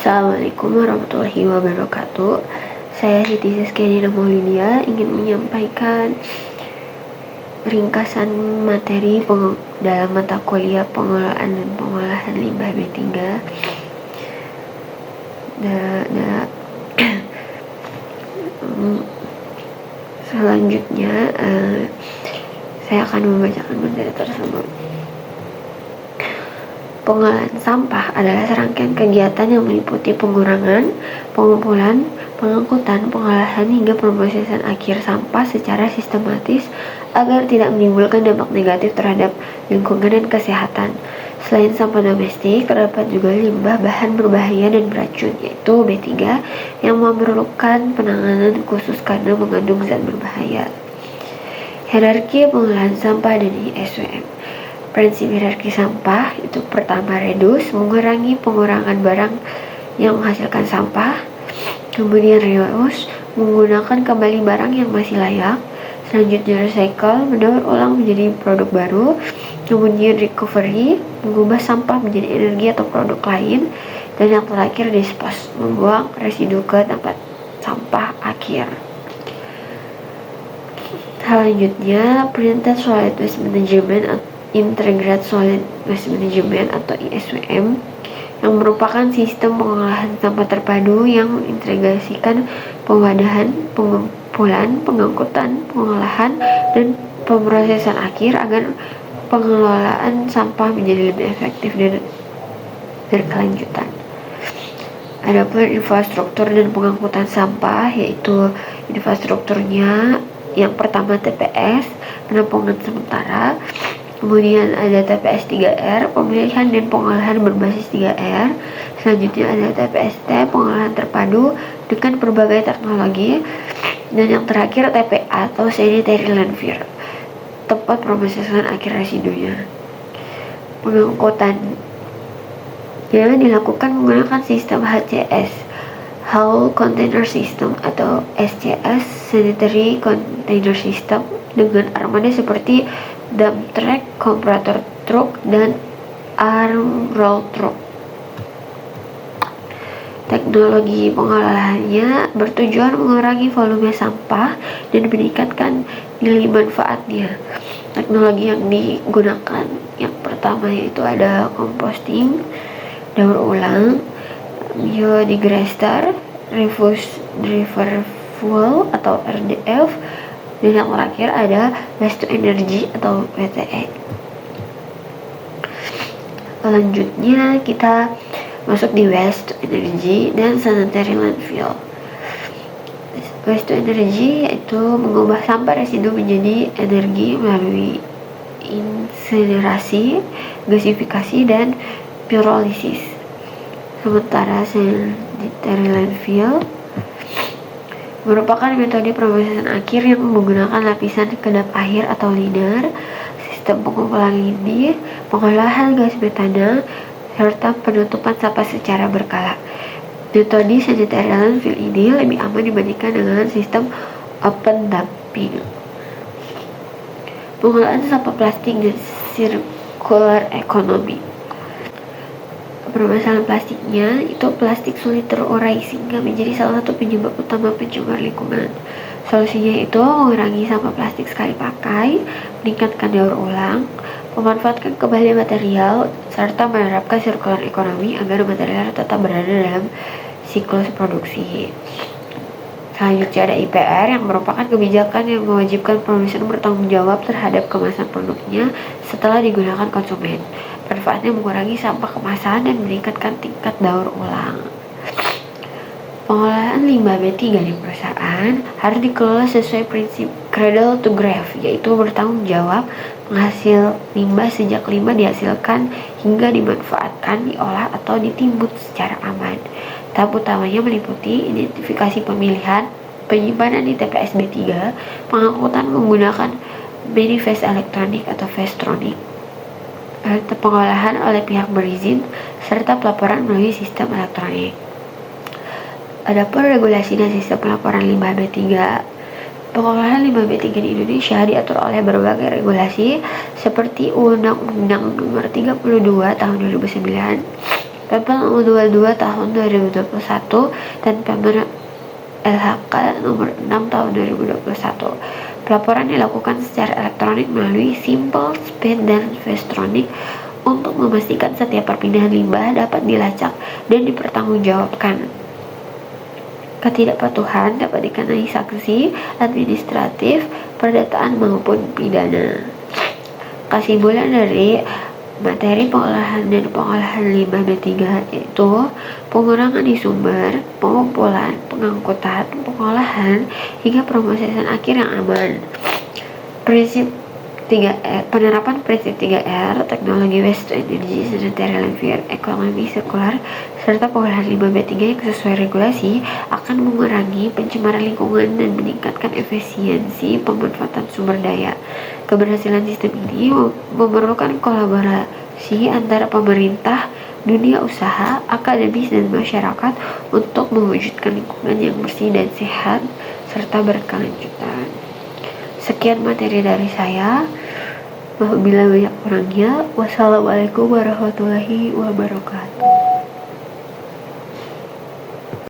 Assalamualaikum warahmatullahi wabarakatuh. Saya Siti Siskianina Maulidia ingin menyampaikan ringkasan materi dalam mata kuliah pengelolaan dan pengolahan limbah B3. Selanjutnya saya akan membacakan materi tersebut. Pengolahan sampah adalah serangkaian kegiatan yang meliputi pengurangan, pengumpulan, pengangkutan, pengolahan hingga pemrosesan akhir sampah secara sistematis agar tidak menimbulkan dampak negatif terhadap lingkungan dan kesehatan. Selain sampah domestik, terdapat juga limbah bahan berbahaya dan beracun, yaitu B3, yang memerlukan penanganan khusus karena mengandung zat berbahaya. Hierarki pengolahan sampah dan ISWM. Prinsip hierarki sampah itu pertama reduce, mengurangi pengurangan barang yang menghasilkan sampah. Kemudian reuse, menggunakan kembali barang yang masih layak. Selanjutnya recycle, mendaur ulang menjadi produk baru. Kemudian recovery, mengubah sampah menjadi energi atau produk lain. Dan yang terakhir dispose, membuang residu ke tempat sampah akhir. Selanjutnya printed solid waste management, Integrated Solid Waste Management atau ISWM, yang merupakan sistem pengolahan sampah terpadu yang mengintegrasikan pengwadahan, pengumpulan, pengangkutan, pengolahan, dan pemrosesan akhir agar pengelolaan sampah menjadi lebih efektif dan berkelanjutan. Adapun infrastruktur dan pengangkutan sampah, yaitu infrastrukturnya yang pertama TPS, penampungan sementara. Kemudian ada TPS 3R, pemilihan dan pengolahan berbasis 3R. Selanjutnya ada TPST, pengolahan terpadu dengan berbagai teknologi. Dan yang terakhir TPA atau Sanitary Landfill, tempat pemrosesan akhir residunya. Pengangkutan dilakukan menggunakan sistem HCS, Whole Container System, atau SCS, Sanitary Container System, dengan armada seperti dump truck, komparator truk, dan arm roll truck. Teknologi pengolahannya bertujuan mengurangi volume sampah dan meningkatkan nilai manfaatnya. Teknologi yang digunakan yang pertama yaitu ada composting, daur ulang, biodigester, reverse fuel atau RDF, dan yang terakhir ada waste to energy atau WTE. Selanjutnya kita masuk di waste to energy dan sanitary landfill. Waste to energy yaitu mengubah sampah residu menjadi energi melalui insinerasi, gasifikasi, dan pyrolysis. Sementara sanitary landfill merupakan metode pemrosesan akhir yang menggunakan lapisan kedap akhir atau liner, sistem pengumpulan lindi, pengolahan gas metana, serta penutupan sampah secara berkala. Metode sanitary landfill ini lebih aman dibandingkan dengan sistem open dumping. Pengolahan sampah plastik dan circular economy. Permasalahan plastiknya itu plastik sulit terurai sehingga menjadi salah satu penyebab utama pencemar lingkungan. Solusinya itu mengurangi sampah plastik sekali pakai, meningkatkan daur ulang, memanfaatkan kembali material, serta menerapkan circular economy agar material tetap berada dalam siklus produksi. Selanjutnya ada IPR yang merupakan kebijakan yang mewajibkan produsen bertanggung jawab terhadap kemasan produknya setelah digunakan konsumen. Manfaatnya mengurangi sampah kemasan dan meningkatkan tingkat daur ulang. Pengolahan limbah B3 di perusahaan harus dikelola sesuai prinsip cradle to grave, yaitu bertanggung jawab menghasil limbah sejak limbah dihasilkan hingga dimanfaatkan, diolah atau ditimbun secara aman. Tahap utamanya meliputi identifikasi pemilihan, penyimpanan di TPS B3, pengangkutan menggunakan manifest elektronik atau Vestronic, pengolahan oleh pihak berizin, serta pelaporan melalui sistem elektronik. Adapun regulasi dan sistem pelaporan limbah B3. Pengolahan limbah B3 di Indonesia diatur oleh berbagai regulasi seperti Undang-Undang Nomor 32 Tahun 2009 Perpres nomor 22 tahun 2021 dan Permen LHK nomor 6 tahun 2021. Pelaporan dilakukan secara elektronik melalui Simple, Speed, dan Vestronic untuk memastikan setiap perpindahan limbah dapat dilacak dan dipertanggungjawabkan. Ketidakpatuhan dapat dikenai sanksi administratif, perdataan maupun pidana. Kesimpulan dari materi pengolahan dan pengolahan limbah B3 yaitu pengurangan di sumber, pengumpulan, pengangkutan, pengolahan, hingga pemrosesan akhir yang aman. Prinsip 3R, penerapan prinsip 3R, teknologi waste to energy, sanitary landfill, ekonomi sirkular, serta pengolahan limbah B3 yang sesuai regulasi akan mengurangi pencemaran lingkungan dan meningkatkan efisiensi pemanfaatan sumber daya. Keberhasilan sistem ini memerlukan kolaborasi antara pemerintah, dunia usaha, akademis, dan masyarakat untuk mewujudkan lingkungan yang bersih dan sehat serta berkelanjutan. Sekian materi dari saya. Apabila banyak kurangnya, wassalamualaikum warahmatullahi wabarakatuh.